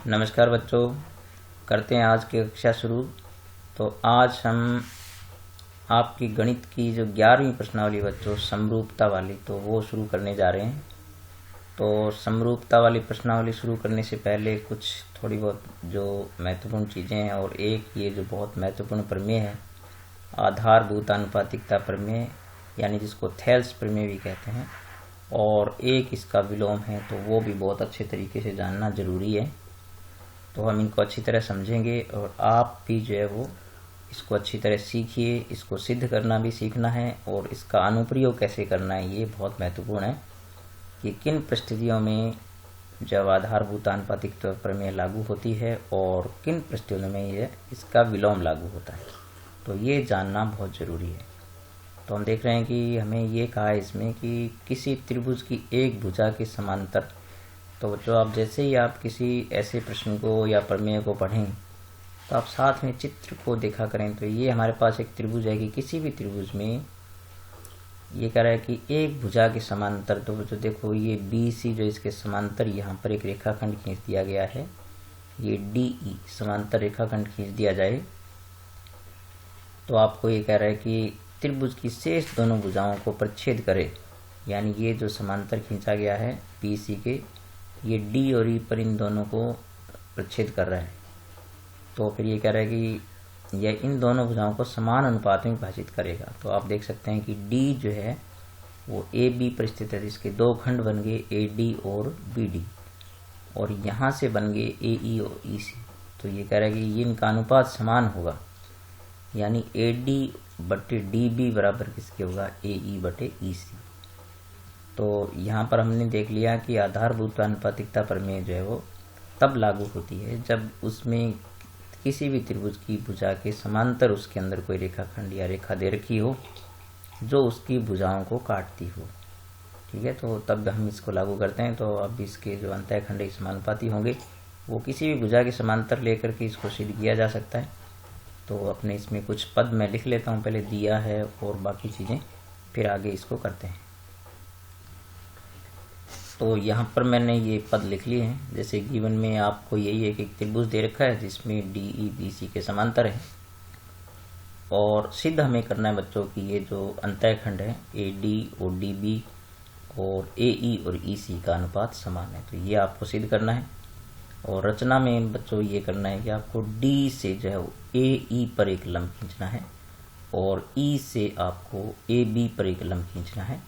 नमस्कार बच्चों, करते हैं आज की कक्षा शुरू। तो आज हम आपकी गणित की जो 11वीं प्रश्नावली बच्चों समरूपता वाली, तो वो शुरू करने जा रहे हैं। तो समरूपता वाली प्रश्नावली शुरू करने से पहले कुछ थोड़ी बहुत जो महत्वपूर्ण चीज़ें हैं, और एक ये जो बहुत महत्वपूर्ण प्रमेय है आधारभूत आनुपातिकता प्रमेय, यानी जिसको थेल्स प्रमेय भी कहते हैं, और एक इसका विलोम है, तो वो भी बहुत अच्छे तरीके से जानना जरूरी है। तो हम इनको अच्छी तरह समझेंगे और आप भी जो है वो इसको अच्छी तरह सीखिए। इसको सिद्ध करना भी सीखना है और इसका अनुप्रयोग कैसे करना है ये बहुत महत्वपूर्ण है कि किन परिस्थितियों में जब आधारभूत आनुपातिकता प्रमेय लागू होती है और किन परिस्थितियों में ये इसका विलोम लागू होता है। तो ये जानना बहुत ज़रूरी है। तो हम देख रहे हैं कि हमें ये कहा है इसमें कि किसी त्रिभुज की एक भुजा के समांतर। तो जो आप जैसे ही आप किसी ऐसे प्रश्न को या प्रमेय को पढ़ें तो आप साथ में चित्र को देखा करें। तो ये हमारे पास एक त्रिभुज है कि किसी भी त्रिभुज में ये कह रहा है कि एक भुजा के समांतर, तो जो देखो ये बी सी जो इसके समांतर यहाँ पर एक रेखाखंड खींच दिया गया है, ये डी ई समांतर रेखाखंड खींच दिया जाए, तो आपको ये कह रहा है कि त्रिभुज की शेष दोनों भुजाओं को प्रच्छेद करे। यानी ये जो समांतर खींचा गया है बी सी के, ये डी और ई पर इन दोनों को प्रच्छेद कर रहा है। तो फिर ये कह रहा है कि यह इन दोनों भुजाओं को समान अनुपात में विभाजित करेगा। तो आप देख सकते हैं कि डी जो है वो ए बी पर स्थित है, जिसके दो खंड बन गए ए डी और बी डी, और यहाँ से बन गए ए ई और ई सी। तो ये कह रहा है कि ये इनका अनुपात समान होगा, यानी ए डी बटे डी बी बराबर किसके होगा, ए ई बटे ई सी। तो यहाँ पर हमने देख लिया कि आधारभूत आनुपातिकता प्रमेय जो है वो तब लागू होती है जब उसमें किसी भी त्रिभुज की भुजा के समांतर उसके अंदर कोई रेखाखंड या रेखा दे रखी हो जो उसकी भुजाओं को काटती हो। ठीक है, तो तब हम इसको लागू करते हैं। तो अब इसके जो अंतःखंड समानुपाती होंगे वो किसी भी भुजा के समांतर लेकर के इसको सिद्ध किया जा सकता है। तो अपने इसमें कुछ पद मैं लिख लेता हूँ, पहले दिया है और बाकी चीज़ें फिर आगे इसको करते हैं। तो यहाँ पर मैंने ये पद लिख लिए हैं। जैसे गिवन में आपको यही है कि एक त्रिभुज दे रखा है जिसमें डी ई बी सी के समांतर है, और सिद्ध हमें करना है बच्चों कि ये जो अंतःखंड है ए डी और डी बी और ए ई और ई सी का अनुपात समान है। तो ये आपको सिद्ध करना है। और रचना में बच्चों ये करना है कि आपको डी से जो है ए ई पर एक लंब खींचना है और ई से आपको ए बी पर एक लंब खींचना है।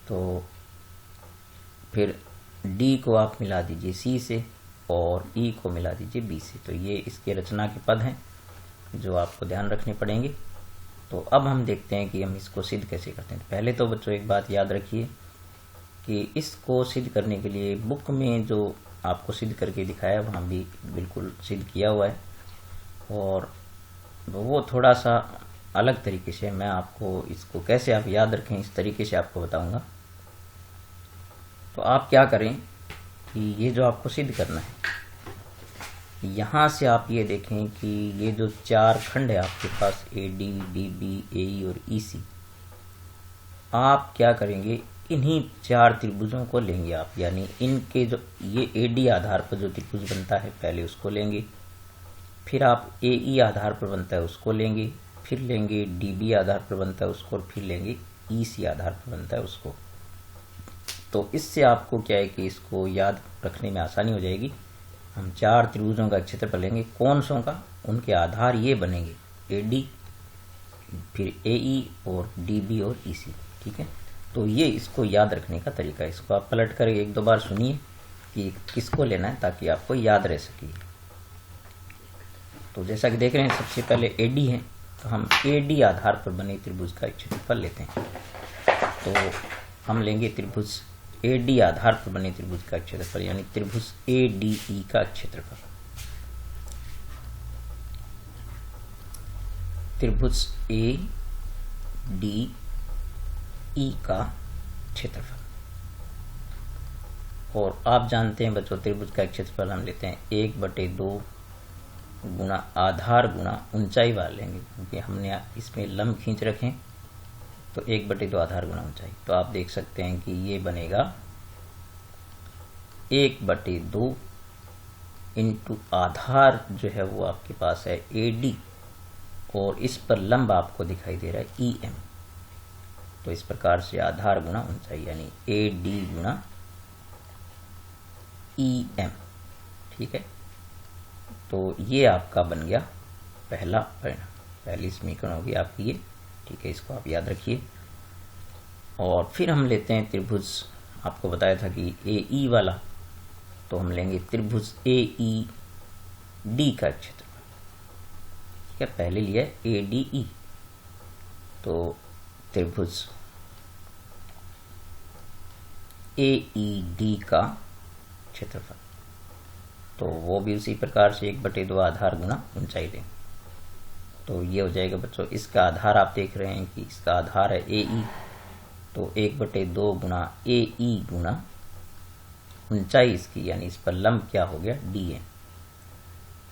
तो फिर D को आप मिला दीजिए C से और E को मिला दीजिए B से। तो ये इसके रचना के पद हैं जो आपको ध्यान रखने पड़ेंगे। तो अब हम देखते हैं कि हम इसको सिद्ध कैसे करते हैं। तो पहले तो बच्चों एक बात याद रखिए कि इसको सिद्ध करने के लिए बुक में जो आपको सिद्ध करके दिखाया वहाँ भी बिल्कुल सिद्ध किया हुआ है, और वो थोड़ा सा अलग तरीके से मैं आपको इसको कैसे आप याद रखें इस तरीके से आपको बताऊँगा। तो आप क्या करें कि ये जो आपको सिद्ध करना है, यहाँ से आप ये देखें कि ये जो चार खंड है आपके पास ए डी डी बी ए ई और ई सी, आप क्या करेंगे इन्हीं चार त्रिभुजों को लेंगे आप। यानी इनके जो ये ए डी आधार पर जो त्रिभुज बनता है पहले उसको लेंगे, फिर आप ए ई आधार पर बनता है उसको लेंगे, फिर लेंगे डी बी आधार पर बनता है उसको, और फिर लेंगे ई सी आधार पर बनता है उसको। तो इससे आपको क्या है कि इसको याद रखने में आसानी हो जाएगी। हम चार त्रिभुजों का क्षेत्रफल लेंगे, कौन सो का, उनके आधार ये बनेंगे ए डी फिर ए ई और डी बी और ई सी। ठीक है, तो ये इसको याद रखने का तरीका है। इसको आप पलट कर एक दो बार सुनिए कि किसको लेना है ताकि आपको याद रह सके। तो जैसा कि देख रहे हैं सबसे पहले ए डी है, तो हम ए डी आधार पर बने त्रिभुज का क्षेत्रफल लेते हैं। तो हम लेंगे त्रिभुज ए डी आधार पर बने त्रिभुज का क्षेत्रफल, यानी त्रिभुज ए डी ई का क्षेत्रफल। त्रिभुज ए डी ई का क्षेत्रफल। और आप जानते हैं बच्चों त्रिभुज का क्षेत्रफल हम लेते हैं 1/2 गुणा आधार गुणा ऊंचाई वाले लेंगे, क्योंकि हमने इसमें लंब खींच रखे हैं। तो 1/2 आधार गुणा ऊंचाई। तो आप देख सकते हैं कि ये बनेगा 1/2 इंटू आधार जो है वो आपके पास है AD, और इस पर लंब आपको दिखाई दे रहा है EM। तो इस प्रकार से आधार गुणा ऊंचाई यानी AD गुणा EM। ठीक है, तो ये आपका बन गया पहला परिणाम, पहली समीकरण होगी आपकी ये। ठीक है, इसको आप याद रखिए। और फिर हम लेते हैं त्रिभुज, आपको बताया था कि AE वाला, तो हम लेंगे त्रिभुज AED का क्षेत्रफल। ठीक है, पहले लिया ADE, तो त्रिभुज AED का क्षेत्रफल, तो वो भी उसी प्रकार से 1/2 आधार गुणा ऊंचाई दें। तो ये हो जाएगा बच्चों, इसका आधार आप देख रहे हैं कि इसका आधार है AE, तो 1/2 गुणा AE गुणा ऊंचाई इसकी, यानी इस पर लंब क्या हो गया DN,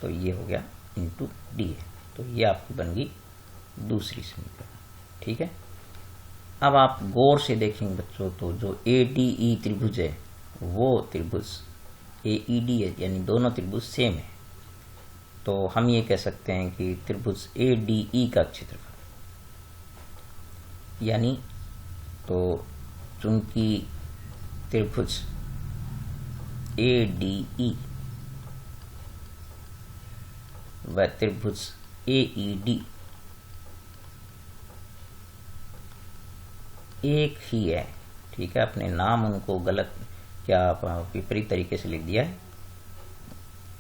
तो ये हो गया इंटू DN। तो ये आपकी बन गई दूसरी समीकरण। ठीक है, अब आप गौर से देखेंगे बच्चों, तो जो ADE त्रिभुज है वो त्रिभुज AED है, यानी दोनों त्रिभुज सेम है। तो हम ये कह सकते हैं कि त्रिभुज ADE का क्षेत्रफल, यानी तो चूंकि त्रिभुज ADE व त्रिभुज AED एक ही है। ठीक है, अपने नाम उनको गलत क्या विपरीत तरीके से लिख दिया है,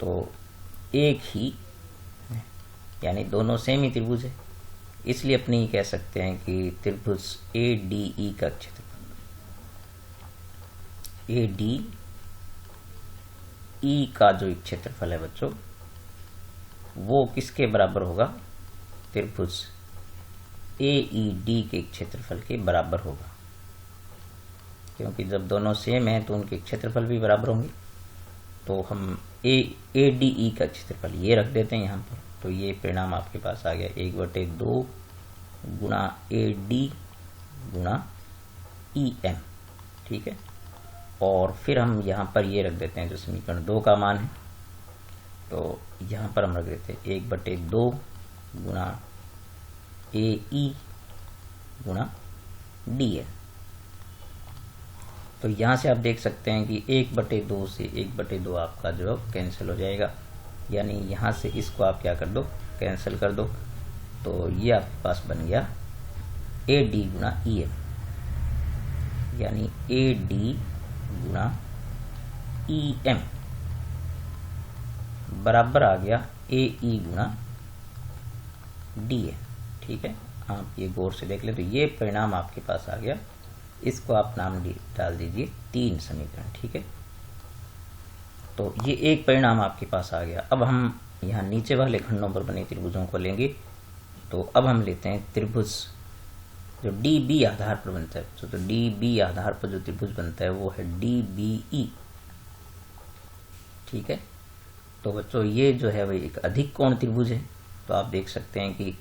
तो एक ही, यानी दोनों सेम ही त्रिभुज है, इसलिए अपने ही कह सकते हैं कि त्रिभुज ADE का क्षेत्रफल, ADE का जो क्षेत्रफल है बच्चों, वो किसके बराबर होगा, त्रिभुज AED के क्षेत्रफल के बराबर होगा, क्योंकि जब दोनों सेम है तो उनके क्षेत्रफल भी बराबर होंगे। तो हम ADE का क्षेत्रफल ये रख देते हैं यहाँ पर, तो ये परिणाम आपके पास आ गया 1/2 गुणा AD गुणा EM। ठीक है, और फिर हम यहाँ पर ये रख देते हैं जो समीकरण 2 का मान है, तो यहाँ पर हम रख देते हैं 1/2 गुणा AE गुणा DN। तो यहाँ से आप देख सकते हैं कि 1/2 से 1/2 आपका जो कैंसिल हो जाएगा, यानी यहाँ से इसको आप क्या कर दो, कैंसिल कर दो, तो ये आपके पास बन गया AD गुणा EM, यानी AD गुणा EM बराबर आ गया AE गुणा DN। ठीक है, आप ये गौर से देख ले, तो ये परिणाम आपके पास आ गया, इसको आप नाम डाल दीजिए 3 समीकरण। ठीक है, तो ये एक परिणाम आपके पास आ गया। अब हम यहाँ नीचे वाले खंडों पर बने त्रिभुजों को लेंगे, तो अब हम लेते हैं त्रिभुज जो DB आधार पर बनता है, तो DB आधार पर जो त्रिभुज बनता है वो है DBE। ठीक है, तो बच्चों ये जो है वही एक अधिक कोण त्रिभुज है। तो आप देख सकते हैं कि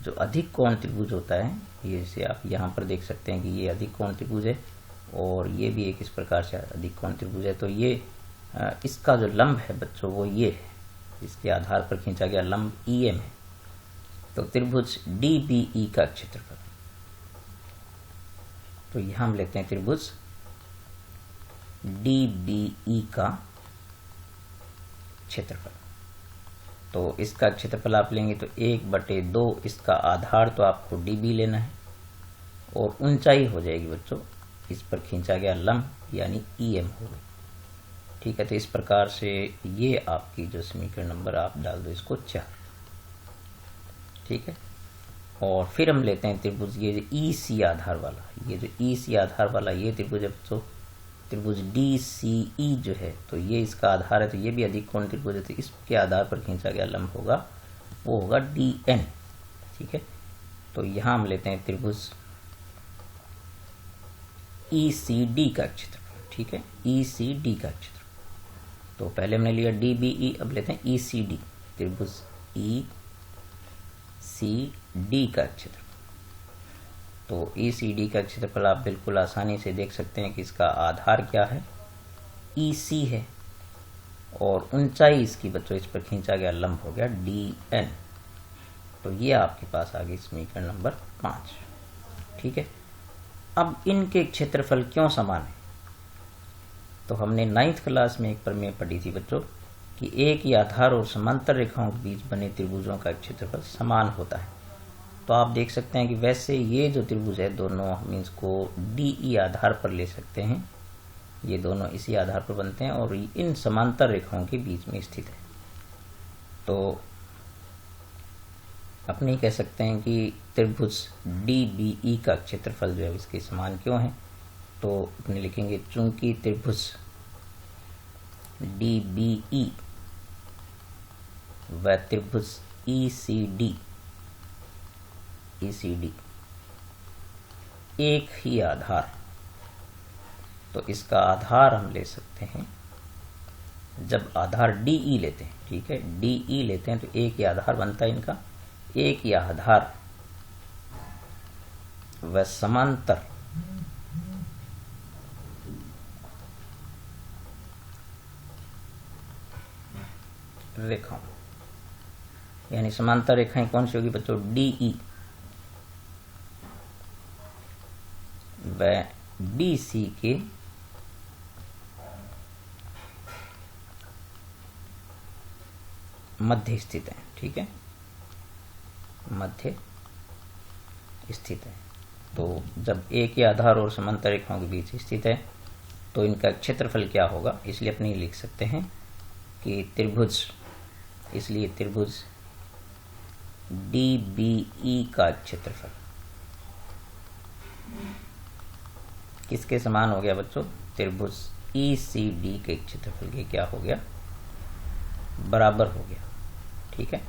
जो अधिक कोण त्रिभुज होता है, ये से आप यहाँ पर देख सकते हैं कि ये अधिक कोण त्रिभुज है, और ये भी एक इस प्रकार से अधिक कोण त्रिभुज है। तो ये इसका जो लंब है बच्चों वो ये है, इसके आधार पर खींचा गया लंब EM है। तो त्रिभुज DBE का क्षेत्रफल, तो यहाँ हम लेते हैं त्रिभुज DBE का क्षेत्रफल। तो इसका क्षेत्रफल आप लेंगे तो 1/2, इसका आधार तो आपको DB लेना है, और ऊंचाई हो जाएगी बच्चों इस पर खींचा गया लंब, यानी EM होगा। ठीक है, तो इस प्रकार से ये आपकी जो समीकरण नंबर आप डाल दो इसको 4। ठीक है, और फिर हम लेते हैं त्रिभुज ये जो EC आधार वाला, ये जो EC आधार वाला ये त्रिभुज है बच्चों, त्रिभुज DCE जो है, तो ये इसका आधार है, तो ये भी अधिक कोण त्रिभुज है, तो इसके आधार पर खींचा गया लंब होगा वो होगा DN। ठीक है, तो यहाँ हम लेते हैं त्रिभुज ECD का क्षेत्रफल। ठीक है, ECD का क्षेत्रफल, तो पहले हमने लिया DBE, अब लेते हैं ECD, त्रिभुज ECD का क्षेत्रफल। तो ECD का क्षेत्रफल आप बिल्कुल आसानी से देख सकते हैं कि इसका आधार क्या है, EC है, और ऊंचाई इसकी बच्चों इस पर खींचा गया लंब हो गया DN। तो ये आपके पास आ गई समीकरण नंबर 5। ठीक है, अब इनके क्षेत्रफल क्यों समान है? तो हमने 9th क्लास में एक प्रमेय पढ़ी थी बच्चों कि एक ही आधार और समांतर रेखाओं के बीच बने त्रिभुजों का क्षेत्रफल समान होता है। तो आप देख सकते हैं कि वैसे ये जो त्रिभुज है दोनों हम इसको DE आधार पर ले सकते हैं, ये दोनों इसी आधार पर बनते हैं और इन समांतर रेखाओं के बीच में स्थित है। तो अपने कह सकते हैं कि त्रिभुज DBE का क्षेत्रफल जो है इसके समान क्यों है? तो अपने लिखेंगे चूंकि त्रिभुज DBE व त्रिभुज ECD एक ही आधार, तो इसका आधार हम ले सकते हैं जब आधार DE लेते हैं। ठीक है, DE लेते हैं तो एक ही आधार बनता है इनका, एक ही आधार व समांतर रेखाओं, यानी समांतर रेखाएं कौन सी होगी बच्चों? DE व DC के मध्य स्थित है। ठीक है, मध्य स्थित है। तो जब एक ही आधार और समांतर रेखाओं के बीच स्थित है तो इनका क्षेत्रफल क्या होगा? इसलिए अपने लिख सकते हैं कि त्रिभुज, इसलिए त्रिभुज DBE का क्षेत्रफल किसके समान हो गया बच्चों? त्रिभुज ECD के क्षेत्रफल के क्या हो गया? बराबर हो गया। ठीक है,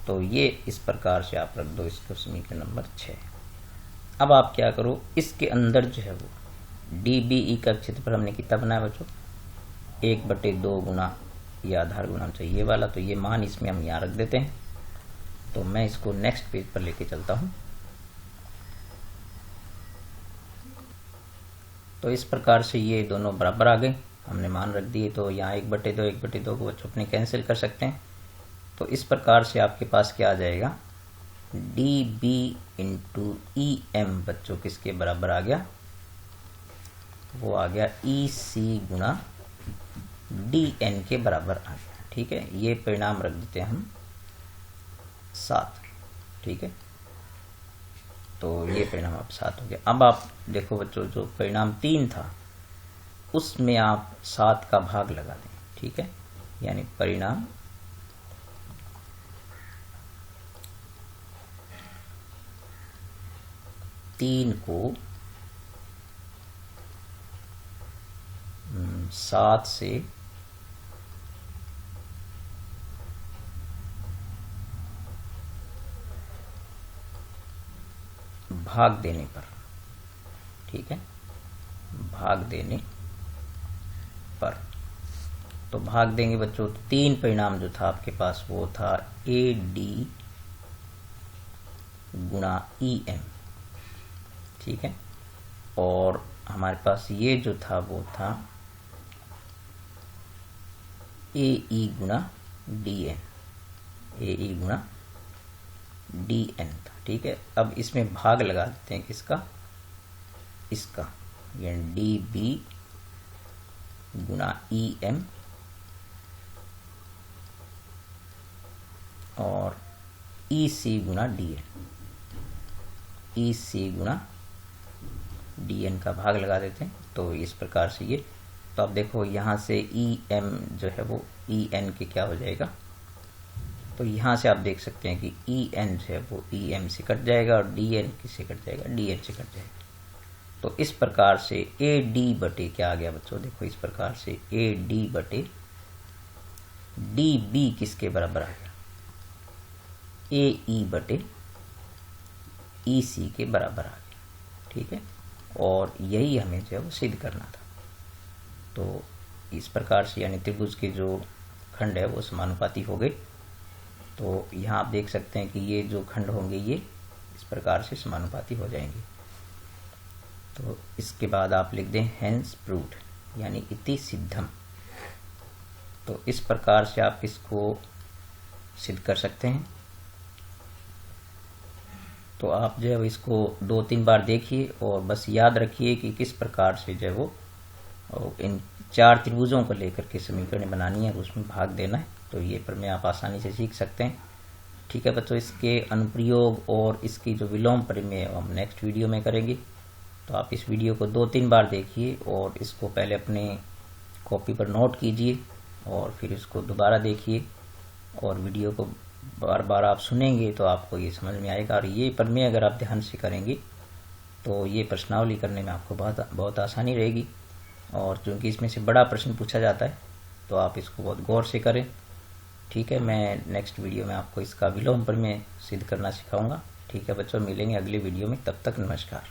तो ये इस प्रकार से आप रख दो इसको समीकरण नंबर 6। अब आप क्या करो, इसके अंदर जो है वो DBE का क्षेत्रफल हमने कितना बनाया बच्चों? 1/2 गुना ये आधार गुना चाहिए वाला, तो ये मान इसमें हम यहाँ रख देते हैं। तो मैं इसको नेक्स्ट पेज पर लेके चलता हूँ। तो इस प्रकार से ये दोनों बराबर आ गए, हमने मान रख दिए। तो यहाँ 1/2 को बच्चों अपने कैंसिल कर सकते हैं। तो इस प्रकार से आपके पास क्या आ जाएगा? DB इंटू EM बच्चों किसके बराबर आ गया? वो आ गया EC गुना DN के बराबर आ गया। ठीक है, ये परिणाम रख देते हैं हम 7। ठीक है, तो ये परिणाम अब 7 हो गया। अब आप देखो बच्चों, जो परिणाम 3 था उसमें आप 7 का भाग लगा दें। ठीक है, यानी परिणाम 3 को 7 से भाग देने पर, ठीक है, भाग देने पर, तो भाग देंगे बच्चों। 3 परिणाम जो था आपके पास वो था AD गुणा EM। ठीक है, और हमारे पास ये जो था वो था AE गुणा DN, AE गुणा DN था। ठीक है, अब इसमें भाग लगा देते हैं किसका? इसका, यानी DB गुणा EM और EC गुणा DN, EC गुणा DN का भाग लगा देते हैं। तो इस प्रकार से ये, तो अब देखो यहाँ से EM जो है वो EN के क्या हो जाएगा? तो यहाँ से आप देख सकते हैं कि EN जो है वो EM से कट जाएगा और DN किससे कट जाएगा? DN से कट जाएगा। तो इस प्रकार से AD बटे क्या आ गया बच्चों? देखो इस प्रकार से AD बटे DB किसके बराबर आ गया? AE बटे EC के बराबर आ गया। ठीक है, और यही हमें जो है वो सिद्ध करना था। तो इस प्रकार से यानी त्रिभुज के जो खंड है वो समानुपाती हो गए। तो यहाँ आप देख सकते हैं कि ये जो खंड होंगे ये इस प्रकार से समानुपाती हो जाएंगे। तो इसके बाद आप लिख दें हेंस प्रूव्ड, यानी इति सिद्धम, तो इस प्रकार से आप इसको सिद्ध कर सकते हैं। तो आप जो है इसको 2-3 बार देखिए और बस याद रखिए कि किस प्रकार से जो है वो इन 4 त्रिभुजों को लेकर के समीकरण बनानी है, उसमें भाग देना है। तो ये प्रमेय आप आसानी से सीख सकते हैं। ठीक है बच्चों, इसके अनुप्रयोग और इसकी जो विलोम प्रमेय हम नेक्स्ट वीडियो में करेंगे। तो आप इस वीडियो को 2-3 बार देखिए और इसको पहले अपने कॉपी पर नोट कीजिए और फिर इसको दोबारा देखिए और वीडियो को बार बार आप सुनेंगे तो आपको ये समझ में आएगा। और ये प्रमेय अगर आप ध्यान से करेंगे तो ये प्रश्नावली करने में आपको बहुत आसानी रहेगी। और क्योंकि इसमें से बड़ा प्रश्न पूछा जाता है तो आप इसको बहुत गौर से करें। ठीक है, मैं नेक्स्ट वीडियो में आपको इसका विलोम प्रमेय सिद्ध करना सिखाऊंगा। ठीक है बच्चों, मिलेंगे अगले वीडियो में, तब तक नमस्कार।